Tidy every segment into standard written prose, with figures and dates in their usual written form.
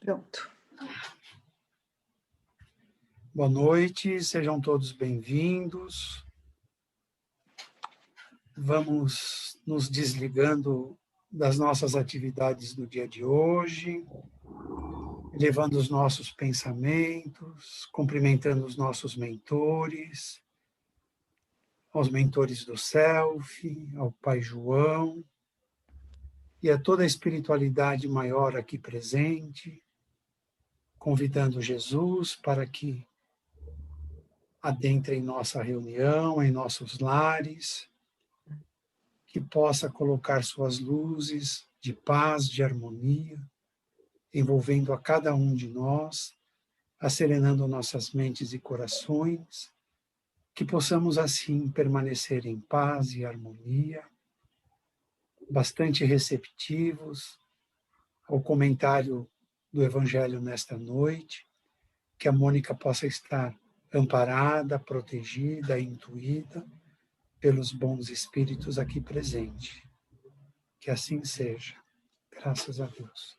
Pronto. Boa noite, sejam todos bem-vindos. Vamos nos desligando das nossas atividades do dia de hoje, elevando os nossos pensamentos, cumprimentando os nossos mentores, aos mentores do Self, ao Pai João e a toda a espiritualidade maior aqui presente, convidando Jesus para que adentre em nossa reunião, em nossos lares, que possa colocar suas luzes de paz, de harmonia, envolvendo a cada um de nós, acerenando nossas mentes e corações, que possamos assim permanecer em paz e harmonia, bastante receptivos ao comentário do Evangelho nesta noite, que a Mônica possa estar amparada, protegida, intuída pelos bons espíritos aqui presentes. Que assim seja. Graças a Deus.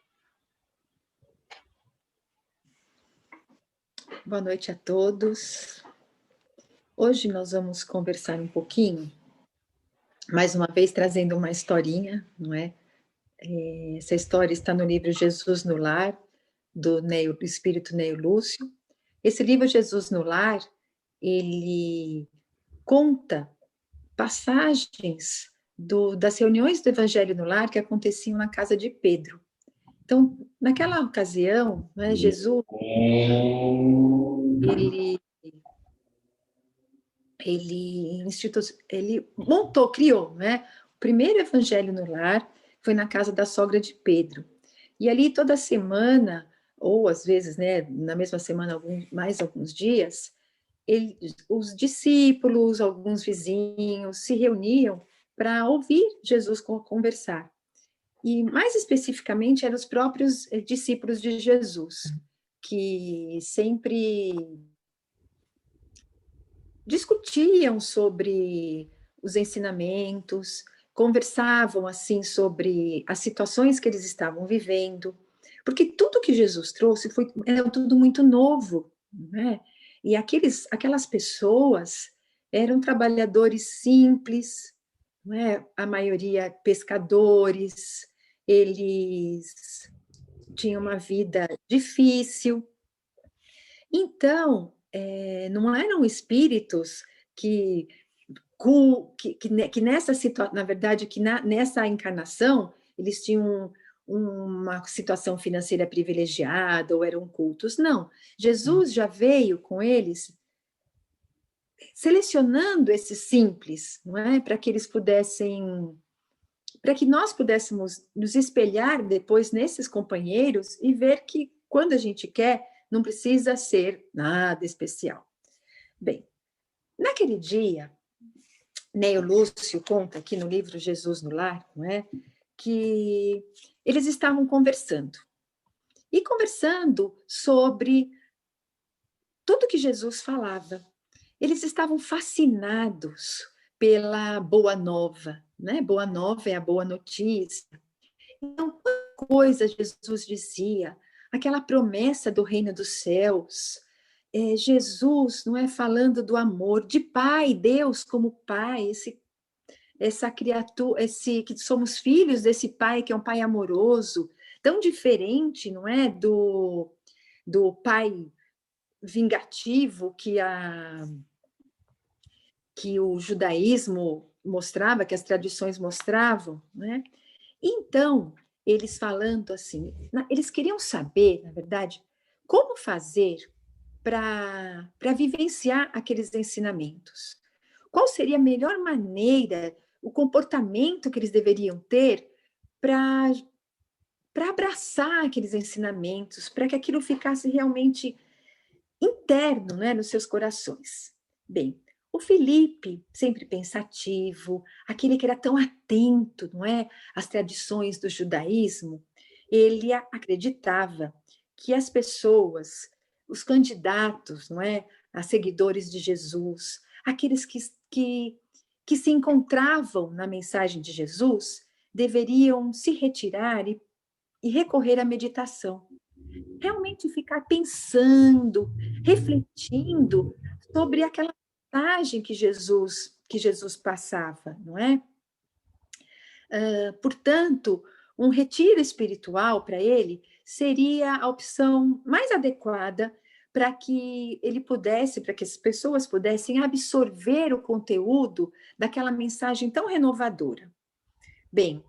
Boa noite a todos. Hoje nós vamos conversar um pouquinho, mais uma vez trazendo uma historinha, não é? Essa história está no livro Jesus no Lar, do Espírito Neo Lúcio. Esse livro Jesus no Lar, ele conta passagens das reuniões do Evangelho no Lar que aconteciam na casa de Pedro. Então, naquela ocasião, né, Jesus, ele criou, né? O primeiro Evangelho no Lar foi na casa da sogra de Pedro. E ali toda semana, ou às vezes, né, na mesma semana, mais alguns dias, os discípulos, alguns vizinhos se reuniam para ouvir Jesus conversar. E mais especificamente eram os próprios discípulos de Jesus, que sempre discutiam sobre os ensinamentos, conversavam assim sobre as situações que eles estavam vivendo, porque tudo que Jesus trouxe era tudo muito novo, né? E aquelas pessoas eram trabalhadores simples, né? A maioria pescadores, eles tinham uma vida difícil. Então, não eram espíritos que nessa situação, na verdade, nessa encarnação, eles tinham uma situação financeira privilegiada ou eram cultos. Não. Jesus já veio com eles selecionando esses simples, não é? Para que nós pudéssemos nos espelhar depois nesses companheiros e ver que quando a gente quer, não precisa ser nada especial. Bem, naquele dia, Neo Lúcio conta aqui no livro Jesus no Lar, não é? Que eles estavam conversando. E conversando sobre tudo que Jesus falava. Eles estavam fascinados pela boa nova, né? Boa nova é a boa notícia. Então, quanta coisa Jesus dizia, aquela promessa do reino dos céus, Jesus, não é, falando do amor de Pai, Deus como Pai, essa criatura, que somos filhos desse Pai que é um Pai amoroso, tão diferente, não é, do Pai vingativo que o judaísmo mostrava, que as tradições mostravam, né? Então, eles falando assim, eles queriam saber, na verdade, como fazer para vivenciar aqueles ensinamentos. Qual seria a melhor maneira, o comportamento que eles deveriam ter para abraçar aqueles ensinamentos, para que aquilo ficasse realmente interno, né, nos seus corações. Bem, o Felipe, sempre pensativo, aquele que era tão atento, não é, às tradições do judaísmo, ele acreditava que as pessoas, os candidatos, não é, a seguidores de Jesus, aqueles que se encontravam na mensagem de Jesus, deveriam se retirar e recorrer à meditação. realmente ficar pensando, refletindo sobre aquela mensagem que Jesus passava, não é? Portanto, um retiro espiritual para ele seria a opção mais adequada para que ele pudesse, para que as pessoas pudessem absorver o conteúdo daquela mensagem tão renovadora. Bem,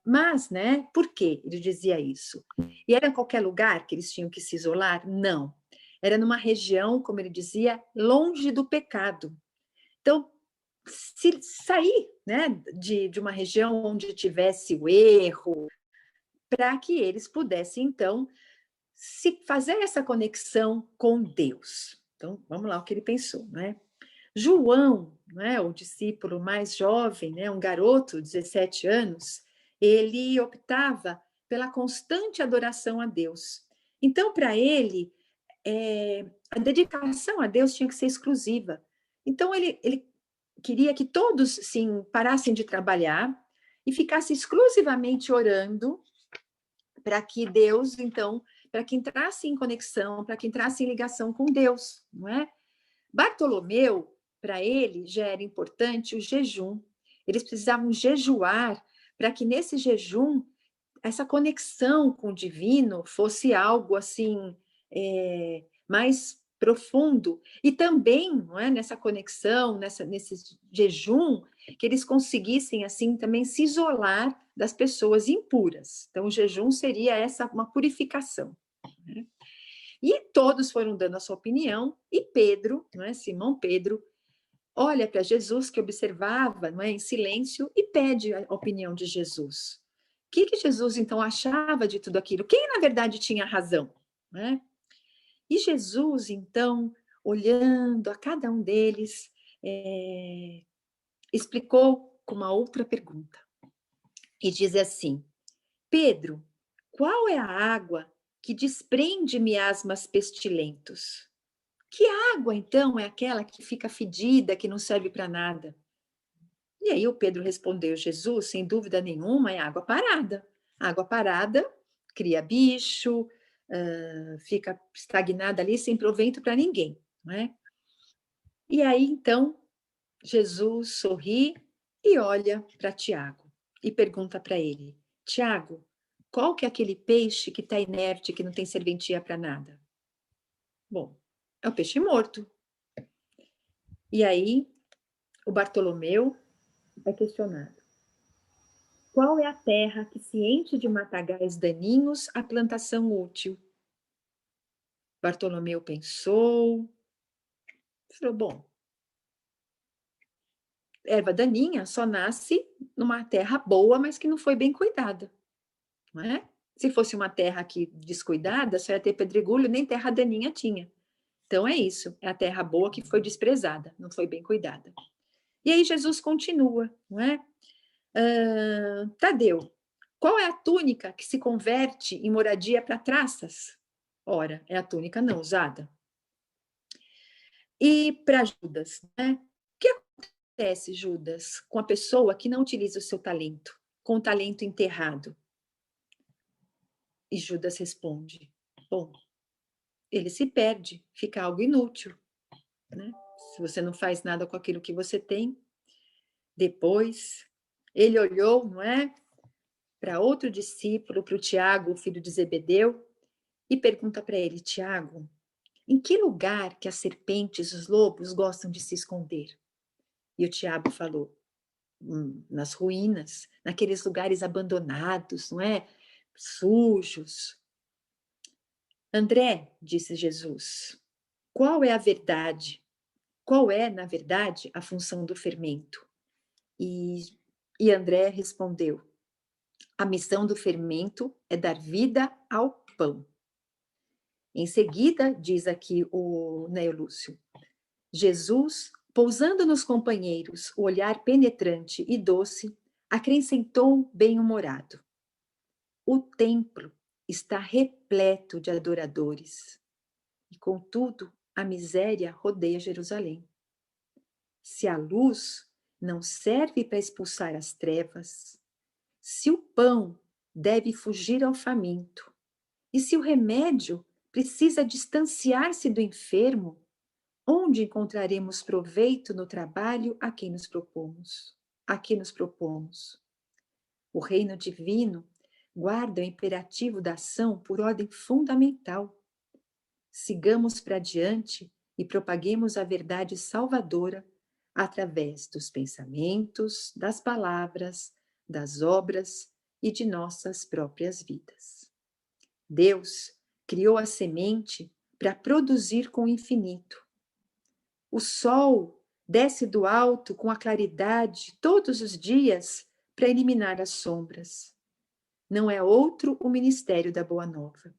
mas, né, por que ele dizia isso? E era em qualquer lugar que eles tinham que se isolar? Não. Era numa região, como ele dizia, longe do pecado. Então, se sair, né, de uma região onde tivesse o erro, para que eles pudessem, então, se fazer essa conexão com Deus. Então, vamos lá o que ele pensou, né? João, né, o discípulo mais jovem, né, um garoto, 17 anos, ele optava pela constante adoração a Deus. Então, para ele, a dedicação a Deus tinha que ser exclusiva. Então, ele queria que todos, sim, parassem de trabalhar e ficassem exclusivamente orando para que Deus, então, para que entrasse em conexão, para que entrasse em ligação com Deus, não é? Bartolomeu, para ele, já era importante o jejum. Eles precisavam jejuar para que nesse jejum essa conexão com o divino fosse algo assim mais profundo e também, não é, nessa conexão, nesse jejum, que eles conseguissem assim também se isolar das pessoas impuras. Então, o jejum seria essa uma purificação. Né? E todos foram dando a sua opinião e Pedro, não é, Simão Pedro, olha para Jesus que observava, não é, em silêncio e pede a opinião de Jesus. O que Jesus então achava de tudo aquilo? Quem na verdade tinha razão, né? E Jesus, então, olhando a cada um deles, explicou com uma outra pergunta. E diz assim: Pedro, qual é a água que desprende miasmas pestilentos? Que água, então, é aquela que fica fedida, que não serve para nada? E aí o Pedro respondeu: Jesus, sem dúvida nenhuma, é água parada. Água parada cria bicho, fica estagnada ali sem proveito para ninguém, não é? E aí, então, Jesus sorri e olha para Tiago e pergunta para ele: Tiago, qual que é aquele peixe que está inerte, que não tem serventia para nada? Bom, é o peixe morto. E aí, o Bartolomeu é questionado: qual é a terra que se enche de matagais daninhos à plantação útil? Bartolomeu pensou, falou: bom, erva daninha só nasce numa terra boa, mas que não foi bem cuidada, não é? Se fosse uma terra aqui descuidada, só ia ter pedregulho, nem terra daninha tinha. Então é isso, é a terra boa que foi desprezada, não foi bem cuidada. E aí Jesus continua, não é? Tadeu, qual é a túnica que se converte em moradia para traças? Ora, é a túnica não usada. E para Judas, né? O que acontece, Judas, com a pessoa que não utiliza o seu talento, com o talento enterrado? E Judas responde: bom, ele se perde, fica algo inútil, né? Se você não faz nada com aquilo que você tem, depois ele olhou, não é, para outro discípulo, para o Tiago, filho de Zebedeu, e pergunta para ele: Tiago, em que lugar que as serpentes e os lobos gostam de se esconder? E o Tiago falou: nas ruínas, naqueles lugares abandonados, não é? Sujos. André, disse Jesus, qual é a verdade? Qual é, na verdade, a função do fermento? E André respondeu: a missão do fermento é dar vida ao pão. Em seguida, diz aqui o Neo Lúcio, Jesus, pousando nos companheiros o olhar penetrante e doce, acrescentou bem-humorado: o templo está repleto de adoradores, e contudo a miséria rodeia Jerusalém. Se a luz não serve para expulsar as trevas, se o pão deve fugir ao faminto, E se o remédio precisa distanciar-se do enfermo, onde encontraremos proveito no trabalho a quem nos propomos? A que nos propomos? O reino divino guarda o imperativo da ação por ordem fundamental. Sigamos para diante e propaguemos a verdade salvadora através dos pensamentos, das palavras, das obras e de nossas próprias vidas. Deus criou a semente para produzir com o infinito. O sol desce do alto com a claridade todos os dias para eliminar as sombras. Não é outro o ministério da Boa Nova.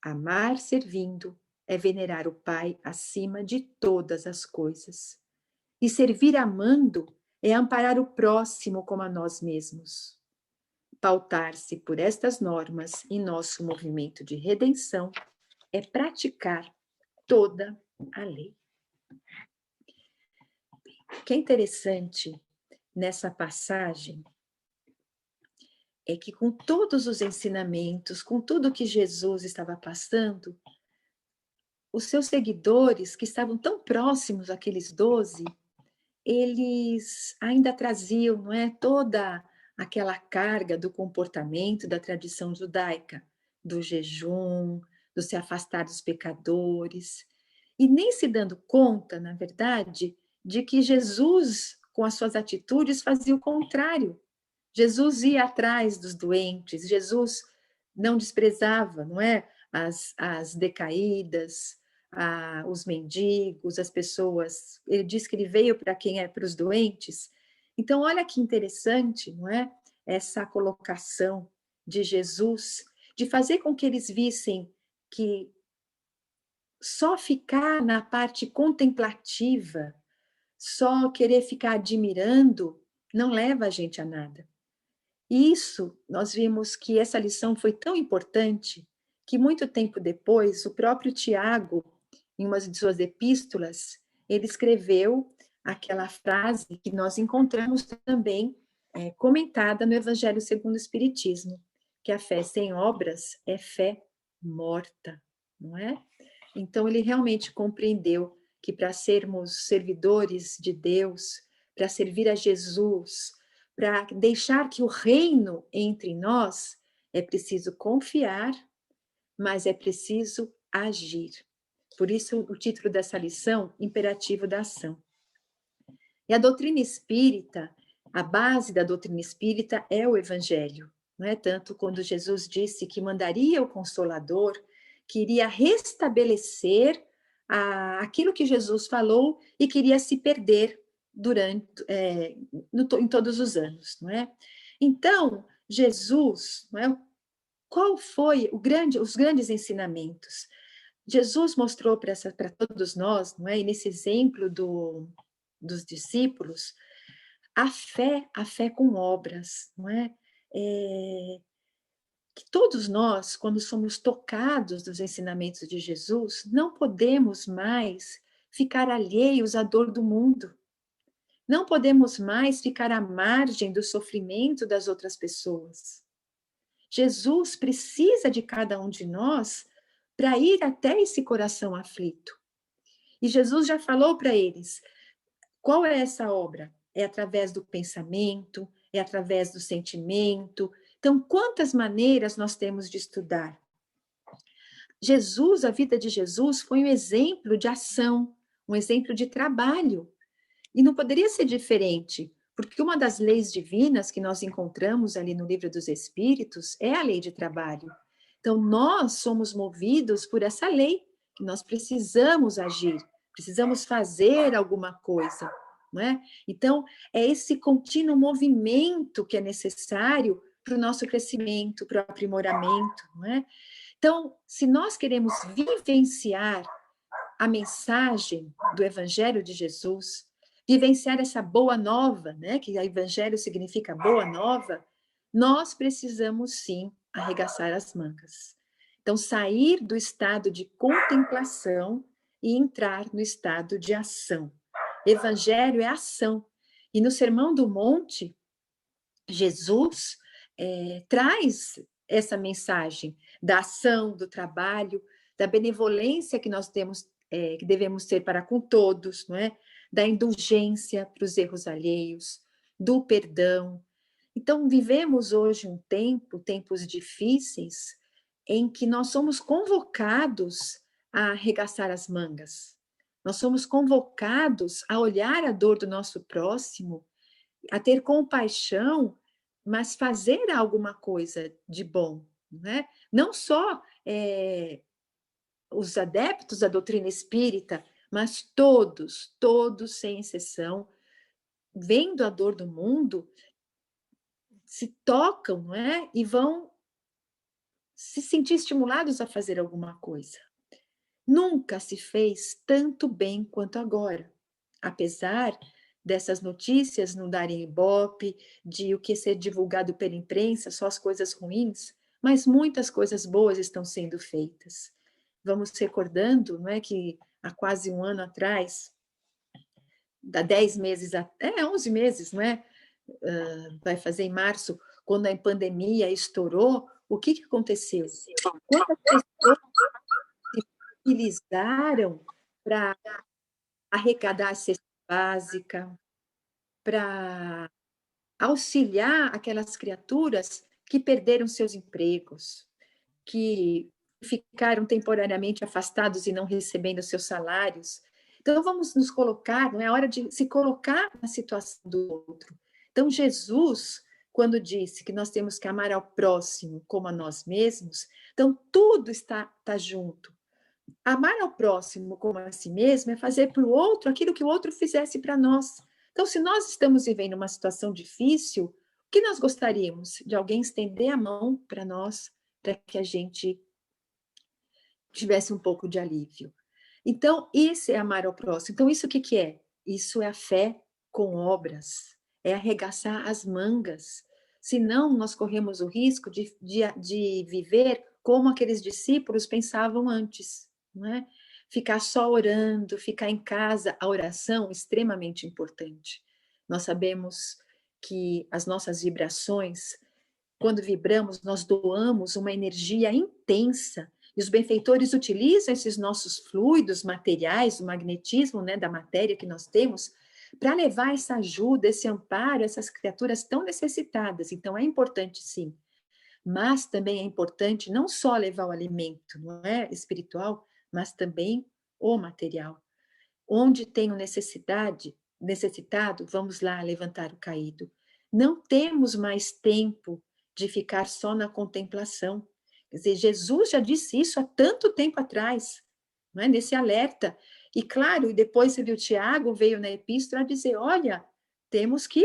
Amar servindo é venerar o Pai acima de todas as coisas. E servir amando é amparar o próximo como a nós mesmos. Pautar-se por estas normas em nosso movimento de redenção é praticar toda a lei. O que é interessante nessa passagem é que com todos os ensinamentos, com tudo que Jesus estava passando, os seus seguidores, que estavam tão próximos àqueles 12, eles ainda traziam, não é, toda aquela carga do comportamento da tradição judaica, do jejum, do se afastar dos pecadores, e nem se dando conta, na verdade, de que Jesus, com as suas atitudes, fazia o contrário. Jesus ia atrás dos doentes, Jesus não desprezava, não é, as decaídas, os mendigos, as pessoas. Ele diz que ele veio para quem é para os doentes. Então, olha que interessante, não é? Essa colocação de Jesus, de fazer com que eles vissem que só ficar na parte contemplativa, só querer ficar admirando, não leva a gente a nada. E isso, nós vimos que essa lição foi tão importante que muito tempo depois, o próprio Tiago, em uma de suas epístolas, ele escreveu aquela frase que nós encontramos também comentada no Evangelho segundo o Espiritismo, que a fé sem obras é fé morta, não é? Então, ele realmente compreendeu que para sermos servidores de Deus, para servir a Jesus, para deixar que o reino entre em nós, é preciso confiar, mas é preciso agir. Por isso, o título dessa lição, Imperativo da Ação. E a doutrina espírita, a base da doutrina espírita é o Evangelho. Não é? Tanto quando Jesus disse que mandaria o Consolador, que iria restabelecer aquilo que Jesus falou e queria se perder em todos os anos, não é? Então, Jesus, não é? Qual foi os grandes ensinamentos? Jesus mostrou para todos nós, não é? E nesse exemplo dos discípulos, a fé com obras, não é? Que todos nós, quando somos tocados dos ensinamentos de Jesus, não podemos mais ficar alheios à dor do mundo. Não podemos mais ficar à margem do sofrimento das outras pessoas. Jesus precisa de cada um de nós para ir até esse coração aflito. E Jesus já falou para eles, qual é essa obra? É através do pensamento, é através do sentimento. Então, quantas maneiras nós temos de estudar? Jesus, a vida de Jesus foi um exemplo de ação, um exemplo de trabalho. E não poderia ser diferente, porque uma das leis divinas que nós encontramos ali no Livro dos Espíritos é a lei de trabalho. Então, nós somos movidos por essa lei, que nós precisamos agir, precisamos fazer alguma coisa, não é? Então, é esse contínuo movimento que é necessário para o nosso crescimento, para o aprimoramento, não é? Então, se nós queremos vivenciar a mensagem do Evangelho de Jesus, vivenciar essa boa nova, né, que o Evangelho significa boa nova, nós precisamos sim arregaçar as mangas. Então, sair do estado de contemplação e entrar no estado de ação. Evangelho é ação. E no Sermão do Monte, Jesus traz essa mensagem da ação, do trabalho, da benevolência que nós temos, que devemos ter para com todos, não é? Da indulgência para os erros alheios, do perdão. Então, vivemos hoje tempos difíceis, em que nós somos convocados a arregaçar as mangas. Nós somos convocados a olhar a dor do nosso próximo, a ter compaixão, mas fazer alguma coisa de bom, né? Não só os adeptos da doutrina espírita, mas todos sem exceção, vendo a dor do mundo, se tocam, não é? E vão se sentir estimulados a fazer alguma coisa. Nunca se fez tanto bem quanto agora, apesar dessas notícias não darem ibope, de o que ser divulgado pela imprensa, só as coisas ruins, mas muitas coisas boas estão sendo feitas. Vamos recordando, não é, que há quase um ano atrás, há 10 meses, 11 meses, não é? Vai fazer em março, quando a pandemia estourou, o que aconteceu? Quantas pessoas se utilizaram para arrecadar a cesta básica, para auxiliar aquelas criaturas que perderam seus empregos, que ficaram temporariamente afastados e não recebendo seus salários. Então, vamos nos colocar, não é hora de se colocar na situação do outro. Então, Jesus, quando disse que nós temos que amar ao próximo como a nós mesmos, então tudo está junto. Amar ao próximo como a si mesmo é fazer para o outro aquilo que o outro fizesse para nós. Então, se nós estamos vivendo uma situação difícil, o que nós gostaríamos? De alguém estender a mão para nós, para que a gente tivesse um pouco de alívio. Então, esse é amar ao próximo. Então, isso o que é? Isso é a fé com obras, é arregaçar as mangas. Senão, nós corremos o risco de viver como aqueles discípulos pensavam antes, não é? Ficar só orando, ficar em casa. A oração é extremamente importante. Nós sabemos que as nossas vibrações, quando vibramos, nós doamos uma energia intensa. E os benfeitores utilizam esses nossos fluidos materiais, o magnetismo, né, da matéria que nós temos, para levar essa ajuda, esse amparo a essas criaturas tão necessitadas. Então, é importante, sim. Mas também é importante não só levar o alimento, não é, espiritual, mas também o material. Onde tenho necessitado, vamos lá levantar o caído. Não temos mais tempo de ficar só na contemplação. Quer dizer, Jesus já disse isso há tanto tempo atrás, não é? Nesse alerta. E claro, depois o Tiago veio na epístola a dizer, olha, temos que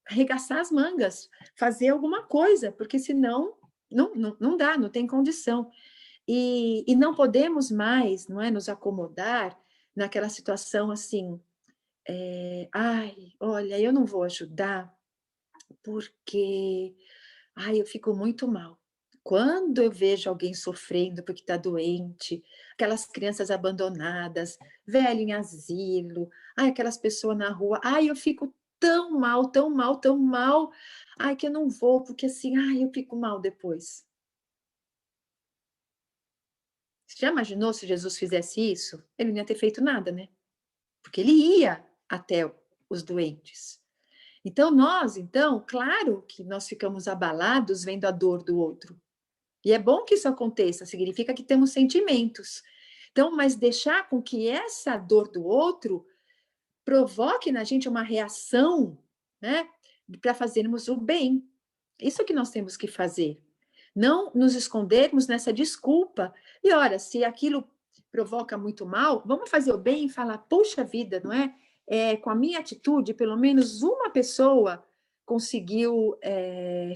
arregaçar as mangas, fazer alguma coisa, porque senão não dá, não tem condição. E não podemos mais, não é, nos acomodar naquela situação assim, ai, olha, eu não vou ajudar porque, ai, eu fico muito mal. Quando eu vejo alguém sofrendo porque está doente, aquelas crianças abandonadas, velho em asilo, ai, aquelas pessoas na rua, ai, eu fico tão mal, tão mal, tão mal, ai, que eu não vou, porque assim, ai, eu fico mal depois. Você já imaginou se Jesus fizesse isso? Ele não ia ter feito nada, né? Porque ele ia até os doentes. Então, claro que nós ficamos abalados vendo a dor do outro. E é bom que isso aconteça, significa que temos sentimentos. Então, mas deixar com que essa dor do outro provoque na gente uma reação, né, para fazermos o bem. Isso que nós temos que fazer. Não nos escondermos nessa desculpa. E ora, se aquilo provoca muito mal, vamos fazer o bem e falar, puxa vida, não é? Com a minha atitude, pelo menos uma pessoa conseguiu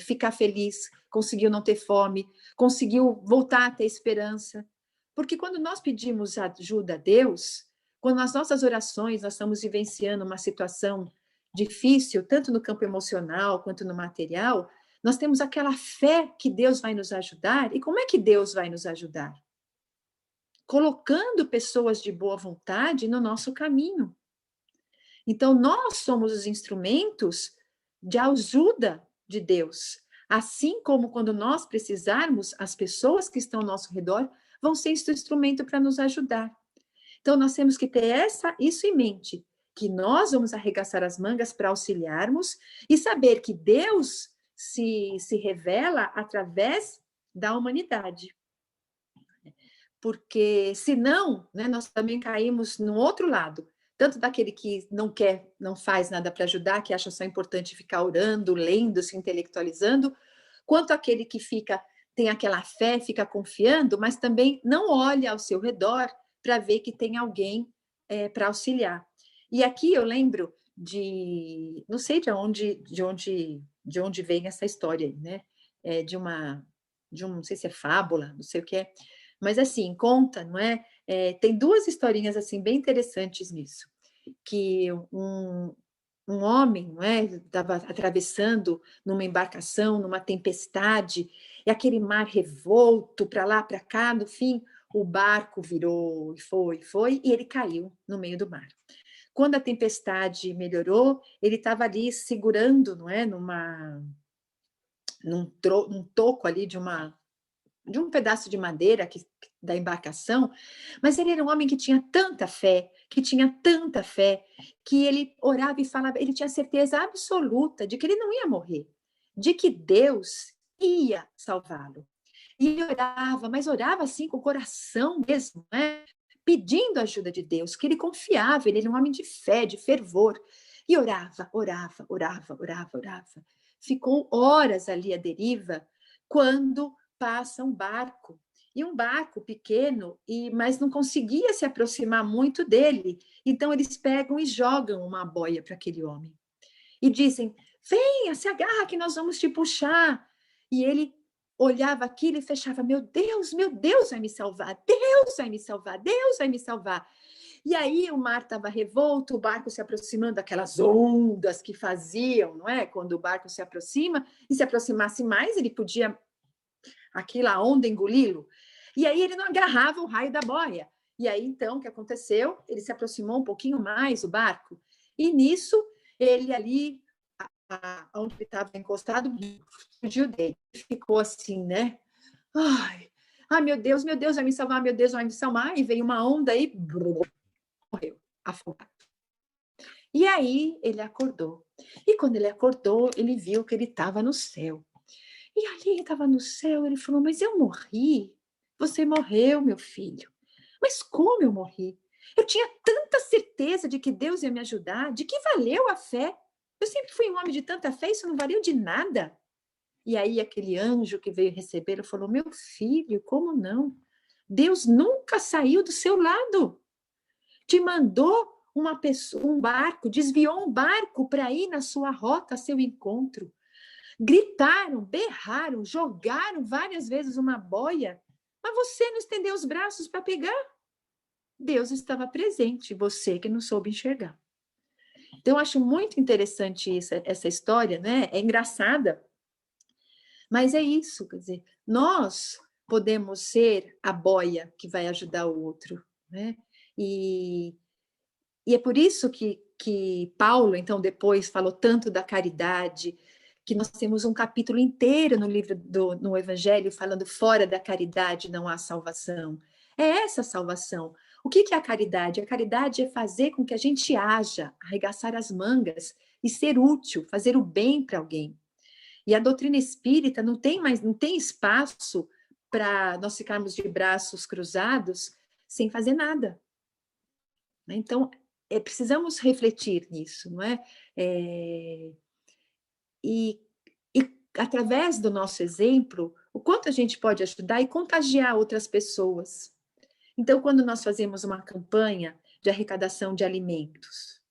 ficar feliz, conseguiu não ter fome, conseguiu voltar a ter esperança. Porque quando nós pedimos ajuda a Deus, quando nas nossas orações nós estamos vivenciando uma situação difícil, tanto no campo emocional quanto no material, nós temos aquela fé que Deus vai nos ajudar. E como é que Deus vai nos ajudar? Colocando pessoas de boa vontade no nosso caminho. Então, nós somos os instrumentos de ajuda de Deus. Assim como quando nós precisarmos, as pessoas que estão ao nosso redor vão ser esse instrumento para nos ajudar. Então, nós temos que ter isso em mente, que nós vamos arregaçar as mangas para auxiliarmos e saber que Deus se revela através da humanidade. Porque, senão, né, nós também caímos no outro lado, tanto daquele que não quer, não faz nada para ajudar, que acha só importante ficar orando, lendo, se intelectualizando, quanto aquele que tem aquela fé, fica confiando, mas também não olha ao seu redor para ver que tem alguém para auxiliar. E aqui eu lembro não sei de onde vem essa história aí, né? Não sei se é fábula, não sei o que é, mas assim, conta, não é? Tem duas historinhas assim bem interessantes nisso, que um homem, não é, estava atravessando numa embarcação, numa tempestade, e aquele mar revolto para lá, para cá, no fim, o barco virou e foi, e ele caiu no meio do mar. Quando a tempestade melhorou, ele estava ali segurando, não é, num toco ali de um pedaço de madeira da embarcação, mas ele era um homem que tinha tanta fé, que ele orava e falava, ele tinha certeza absoluta de que ele não ia morrer, de que Deus ia salvá-lo. E ele orava, mas orava assim com o coração mesmo, né? Pedindo a ajuda de Deus, que ele confiava, ele era um homem de fé, de fervor. E orava. Ficou horas ali à deriva, quando passa um barco. E um barco pequeno, mas não conseguia se aproximar muito dele. Então, eles pegam e jogam uma boia para aquele homem. E dizem, venha, se agarra que nós vamos te puxar. E ele olhava aquilo e fechava, meu Deus, vai me salvar, Deus vai me salvar, Deus vai me salvar. E aí o mar estava revolto, o barco se aproximando, aquelas ondas que faziam, não é? Quando o barco se aproxima, e se aproximasse mais, ele podia, aquela onda, engoli-lo. E aí ele não agarrava o raio da boia. E aí, então, o que aconteceu? Ele se aproximou um pouquinho mais, o barco, e nisso, ele ali, onde ele estava encostado, fugiu dele. Ficou assim, né? Ai, meu Deus, vai me salvar, meu Deus, vai me salvar. E veio uma onda e morreu, afogado. E aí ele acordou. E quando ele acordou, ele viu que ele estava no céu. E ali ele estava no céu, ele falou, mas eu morri. Você morreu, meu filho. Mas como eu morri? Eu tinha tanta certeza de que Deus ia me ajudar, de que valeu a fé. Eu sempre fui um homem de tanta fé, isso não valeu de nada. E aí aquele anjo que veio recebê-lo falou, meu filho, como não? Deus nunca saiu do seu lado. Te mandou um barco, desviou um barco para ir na sua rota, a seu encontro. Gritaram, berraram, jogaram várias vezes uma boia, mas você não estendeu os braços para pegar. Deus estava presente, você que não soube enxergar. Então, eu acho muito interessante essa história, né? É engraçada, mas é isso, quer dizer, nós podemos ser a boia que vai ajudar o outro, né? E é por isso que Paulo, então, depois falou tanto da caridade, que nós temos um capítulo inteiro no livro no Evangelho falando fora da caridade não há salvação. É essa a salvação. O que é a caridade? A caridade é fazer com que a gente haja, arregaçar as mangas e ser útil, fazer o bem para alguém. E a doutrina espírita não tem espaço para nós ficarmos de braços cruzados sem fazer nada. Então, precisamos refletir nisso, não é? E através do nosso exemplo, o quanto a gente pode ajudar e contagiar outras pessoas. Então, quando nós fazemos uma campanha de arrecadação de alimentos,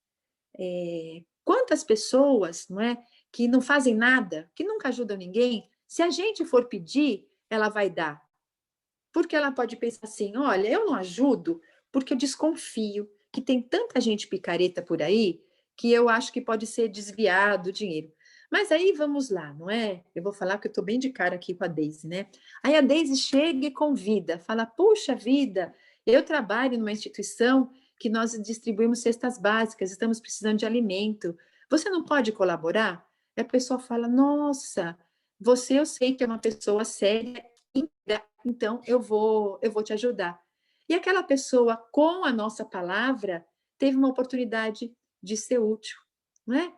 quantas pessoas, não é, que não fazem nada, que nunca ajudam ninguém, se a gente for pedir, ela vai dar. Porque ela pode pensar assim, olha, eu não ajudo porque eu desconfio que tem tanta gente picareta por aí que eu acho que pode ser desviado o dinheiro. Mas aí vamos lá, não é? Eu vou falar que eu estou bem de cara aqui com a Deise, né? Aí a Deise chega e convida, fala, puxa vida, eu trabalho numa instituição que nós distribuímos cestas básicas, estamos precisando de alimento. Você não pode colaborar? E a pessoa fala, nossa, você eu sei que é uma pessoa séria, então eu vou te ajudar. E aquela pessoa, com a nossa palavra, teve uma oportunidade de ser útil, não é?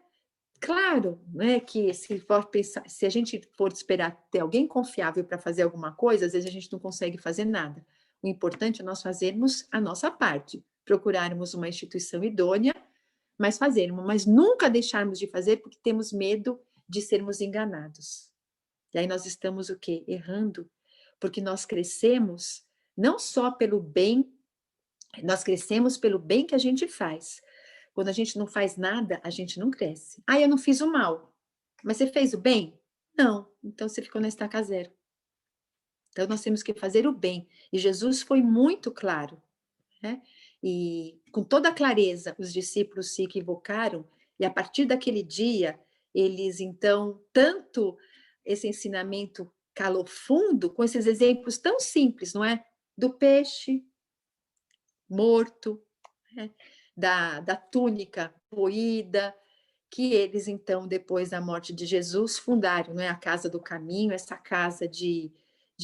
Claro, né, que se for pensar, se a gente for esperar ter alguém confiável para fazer alguma coisa, às vezes a gente não consegue fazer nada. O importante é nós fazermos a nossa parte, procurarmos uma instituição idônea, mas nunca deixarmos de fazer porque temos medo de sermos enganados. E aí nós estamos o quê? Errando, porque nós crescemos não só pelo bem, nós crescemos pelo bem que a gente faz. Quando a gente não faz nada, a gente não cresce. Ah, eu não fiz o mal. Mas você fez o bem? Não. Então você ficou na estaca zero. Então nós temos que fazer o bem. E Jesus foi muito claro, né? E com toda clareza, os discípulos se equivocaram. E a partir daquele dia, eles então, tanto esse ensinamento calou fundo, com esses exemplos tão simples, não é? Do peixe morto, né? da túnica moída, que eles, então, depois da morte de Jesus, fundaram, não é? A Casa do Caminho, essa casa de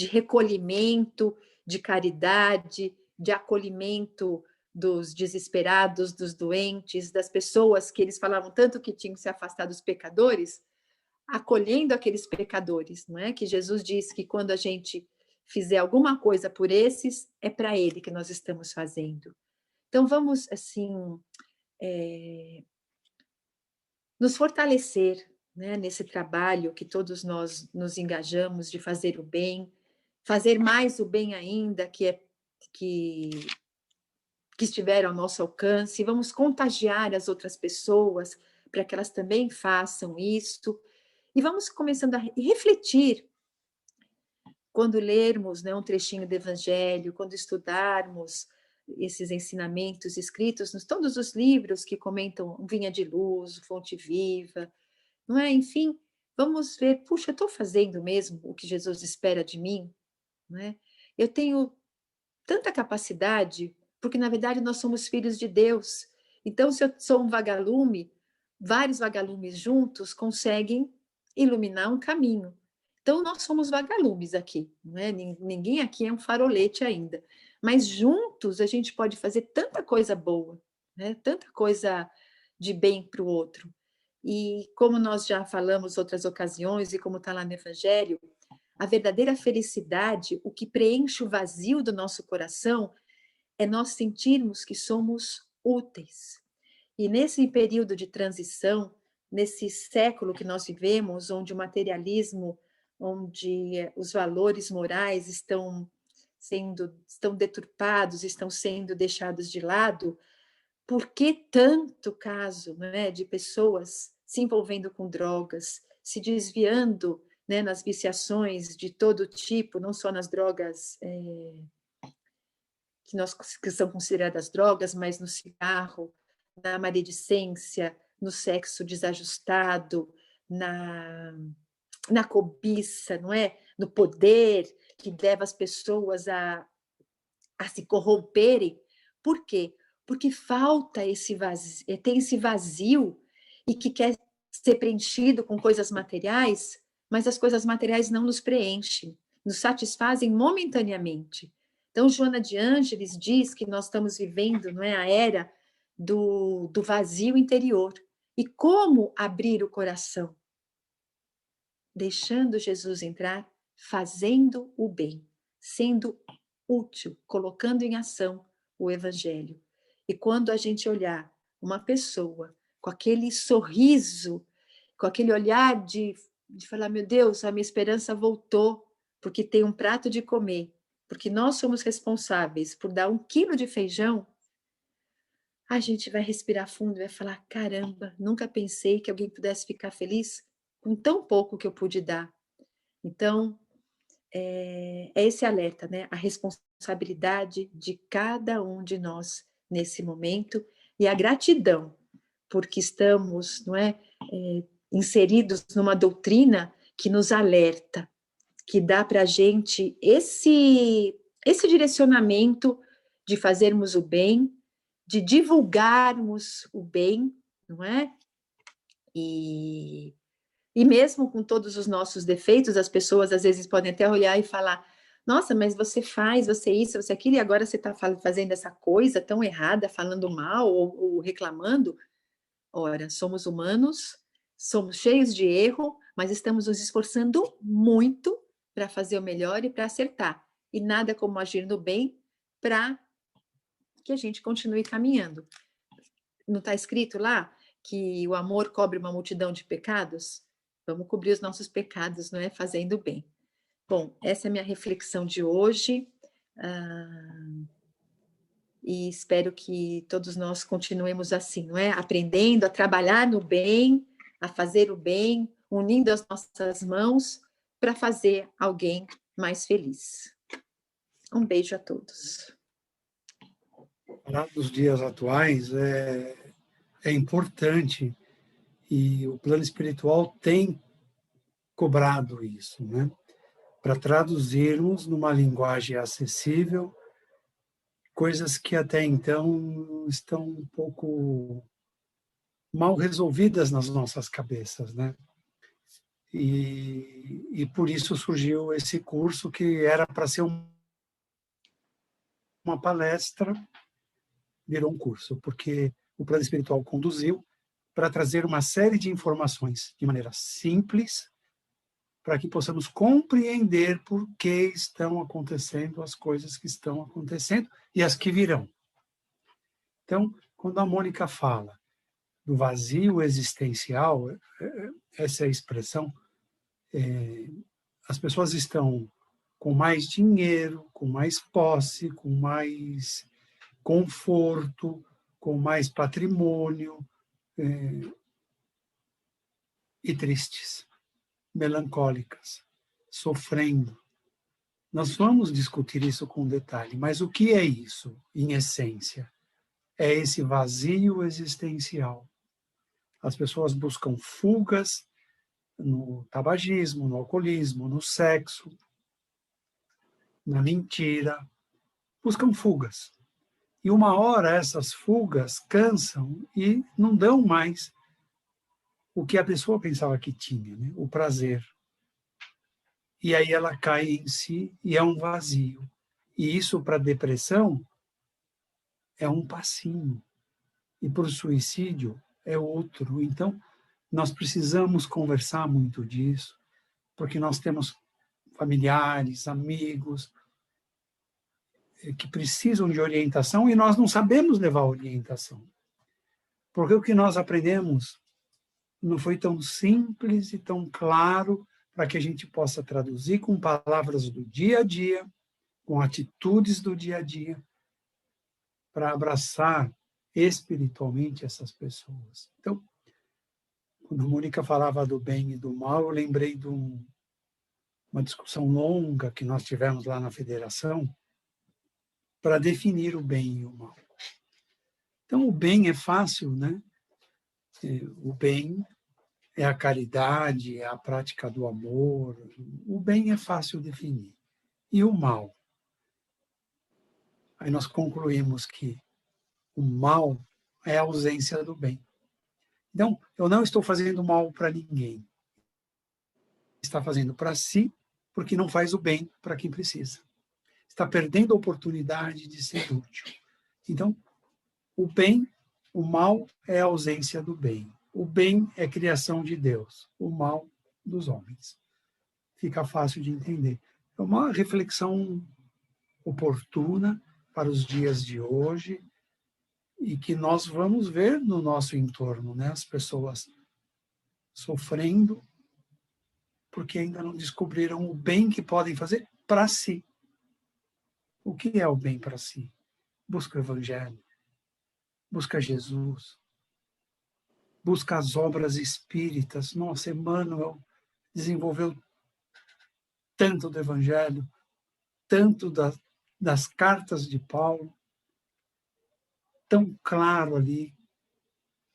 recolhimento, de caridade, de acolhimento dos desesperados, dos doentes, das pessoas que eles falavam tanto que tinham que se afastar dos pecadores, acolhendo aqueles pecadores, não é? Que Jesus diz que quando a gente fizer alguma coisa por esses, é para ele que nós estamos fazendo. Então, vamos, assim, nos fortalecer, né, nesse trabalho que todos nós nos engajamos de fazer o bem, fazer mais o bem ainda, que, que estiver ao nosso alcance. Vamos contagiar as outras pessoas para que elas também façam isso. E vamos começando a refletir quando lermos, né, um trechinho do Evangelho, quando estudarmos esses ensinamentos escritos nos todos os livros que comentam Vinha de Luz, Fonte Viva, não é? Enfim, vamos ver, puxa, eu estou fazendo mesmo o que Jesus espera de mim, não é? Eu tenho tanta capacidade, porque na verdade nós somos filhos de Deus. Então, se eu sou um vagalume, vários vagalumes juntos conseguem iluminar um caminho. Então, nós somos vagalumes aqui, não é? Ninguém aqui é um farolete ainda. Mas juntos a gente pode fazer tanta coisa boa, né? Tanta coisa de bem para o outro. E como nós já falamos outras ocasiões, e como está lá no Evangelho, a verdadeira felicidade, o que preenche o vazio do nosso coração, é nós sentirmos que somos úteis. E nesse período de transição, nesse século que nós vivemos, onde o materialismo, onde os valores morais estão deturpados, estão sendo deixados de lado, por que tanto caso, né, de pessoas se envolvendo com drogas, se desviando, né, nas viciações de todo tipo, não só nas drogas que são consideradas drogas, mas no cigarro, na maledicência, no sexo desajustado, na cobiça, não é? No poder que leva as pessoas a se corromperem. Por quê? Porque falta esse vazio, tem esse vazio e que quer ser preenchido com coisas materiais, mas as coisas materiais não nos preenchem, nos satisfazem momentaneamente. Então, Joana de Ângeles diz que nós estamos vivendo, não é, a era do vazio interior. E como abrir o coração? Deixando Jesus entrar, fazendo o bem, sendo útil, colocando em ação o Evangelho. E quando a gente olhar uma pessoa com aquele sorriso, com aquele olhar de falar, meu Deus, a minha esperança voltou, porque tem um prato de comer, porque nós somos responsáveis por dar 1 quilo de feijão, a gente vai respirar fundo e vai falar, caramba, nunca pensei que alguém pudesse ficar feliz com tão pouco que eu pude dar. Então, é esse alerta, né? A responsabilidade de cada um de nós nesse momento e a gratidão, porque estamos, não é, inseridos numa doutrina que nos alerta, que dá para a gente esse direcionamento de fazermos o bem, de divulgarmos o bem, não é? E E mesmo com todos os nossos defeitos, as pessoas às vezes podem até olhar e falar: nossa, mas você faz, você isso, você aquilo, e agora você está fazendo essa coisa tão errada, falando mal ou reclamando. Ora, somos humanos, somos cheios de erro, mas estamos nos esforçando muito para fazer o melhor e para acertar. E nada como agir no bem para que a gente continue caminhando. Não está escrito lá que o amor cobre uma multidão de pecados? Vamos cobrir os nossos pecados, não é? Fazendo bem. Bom, essa é a minha reflexão de hoje. E espero que todos nós continuemos assim, não é? Aprendendo a trabalhar no bem, a fazer o bem, unindo as nossas mãos para fazer alguém mais feliz. Um beijo a todos. Falar dos dias atuais é importante, e o plano espiritual tem cobrado isso, né? Para traduzirmos numa linguagem acessível coisas que até então estão um pouco mal resolvidas nas nossas cabeças, né? E por isso surgiu esse curso, que era para ser uma palestra, virou um curso, porque o plano espiritual conduziu para trazer uma série de informações de maneira simples, para que possamos compreender por que estão acontecendo as coisas que estão acontecendo e as que virão. Então, quando a Mônica fala do vazio existencial, essa é a expressão, as pessoas estão com mais dinheiro, com mais posse, com mais conforto, com mais patrimônio, e tristes, melancólicas, sofrendo. Nós vamos discutir isso com detalhe, mas o que é isso, em essência? É esse vazio existencial. As pessoas buscam fugas no tabagismo, no alcoolismo, no sexo, na mentira, buscam fugas. E uma hora essas fugas cansam e não dão mais o que a pessoa pensava que tinha, né? O prazer. E aí ela cai em si e é um vazio. E isso, para a depressão, é um passinho. E para o suicídio é outro. Então, nós precisamos conversar muito disso, porque nós temos familiares, amigos, que precisam de orientação e nós não sabemos levar orientação. Porque o que nós aprendemos não foi tão simples e tão claro para que a gente possa traduzir com palavras do dia a dia, com atitudes do dia a dia, para abraçar espiritualmente essas pessoas. Então, quando a Mônica falava do bem e do mal, eu lembrei de uma discussão longa que nós tivemos lá na federação para definir o bem e o mal. Então, o bem é fácil, né? O bem é a caridade, é a prática do amor. O bem é fácil definir. E o mal? Aí nós concluímos que o mal é a ausência do bem. Então, eu não estou fazendo mal para ninguém. Está fazendo para si, porque não faz o bem para quem precisa. Está perdendo a oportunidade de ser útil. Então, o bem, o mal é a ausência do bem. O bem é criação de Deus, o mal dos homens. Fica fácil de entender. É uma reflexão oportuna para os dias de hoje e que nós vamos ver no nosso entorno, né? As pessoas sofrendo porque ainda não descobriram o bem que podem fazer para si. O que é o bem para si? Busca o Evangelho, busca Jesus, busca as obras espíritas. Nossa, Emmanuel desenvolveu tanto do Evangelho, tanto das cartas de Paulo, tão claro ali,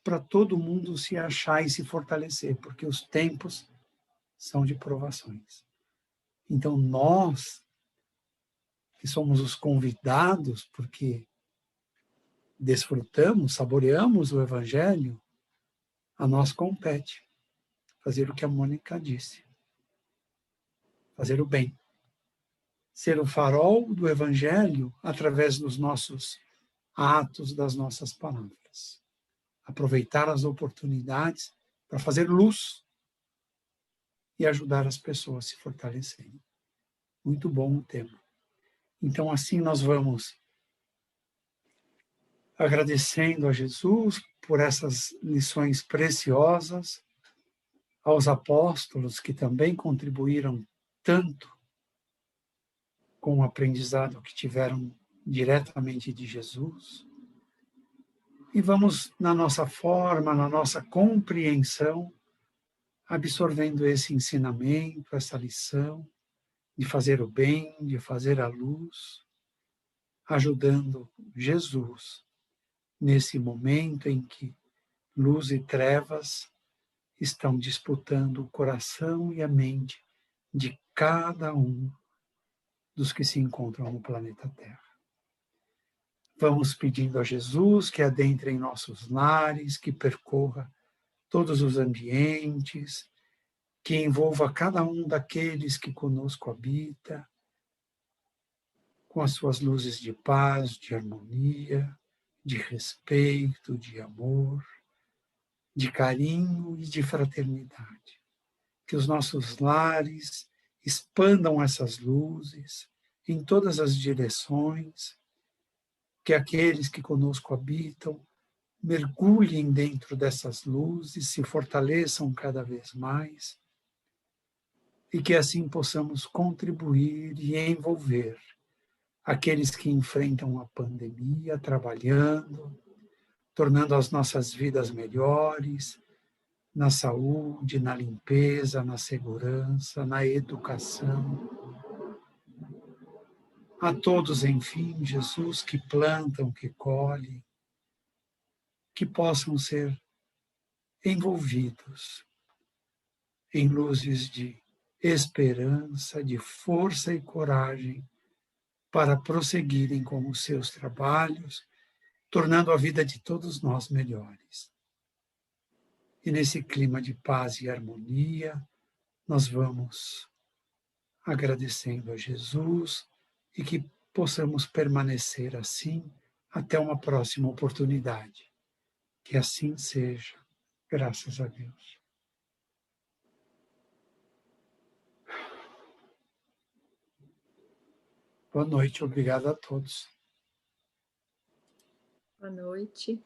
para todo mundo se achar e se fortalecer, porque os tempos são de provações. Então, nós, que somos os convidados, porque desfrutamos, saboreamos o Evangelho, a nós compete fazer o que a Mônica disse, fazer o bem. Ser o farol do Evangelho através dos nossos atos, das nossas palavras. Aproveitar as oportunidades para fazer luz e ajudar as pessoas a se fortalecerem. Muito bom o tema. Então, assim nós vamos agradecendo a Jesus por essas lições preciosas, aos apóstolos que também contribuíram tanto com o aprendizado que tiveram diretamente de Jesus. E vamos, na nossa forma, na nossa compreensão, absorvendo esse ensinamento, essa lição de fazer o bem, de fazer a luz, ajudando Jesus nesse momento em que luz e trevas estão disputando o coração e a mente de cada um dos que se encontram no planeta Terra. Vamos pedindo a Jesus que adentre em nossos lares, que percorra todos os ambientes, que envolva cada um daqueles que conosco habita, com as suas luzes de paz, de harmonia, de respeito, de amor, de carinho e de fraternidade. Que os nossos lares expandam essas luzes em todas as direções, que aqueles que conosco habitam mergulhem dentro dessas luzes, se fortaleçam cada vez mais, e que assim possamos contribuir e envolver aqueles que enfrentam a pandemia, trabalhando, tornando as nossas vidas melhores, na saúde, na limpeza, na segurança, na educação. A todos, enfim, Jesus, que plantam, que colhem, que possam ser envolvidos em luzes de esperança, de força e coragem para prosseguirem com os seus trabalhos, tornando a vida de todos nós melhores. E nesse clima de paz e harmonia, nós vamos agradecendo a Jesus e que possamos permanecer assim até uma próxima oportunidade. Que assim seja, graças a Deus. Boa noite, obrigado a todos. Boa noite.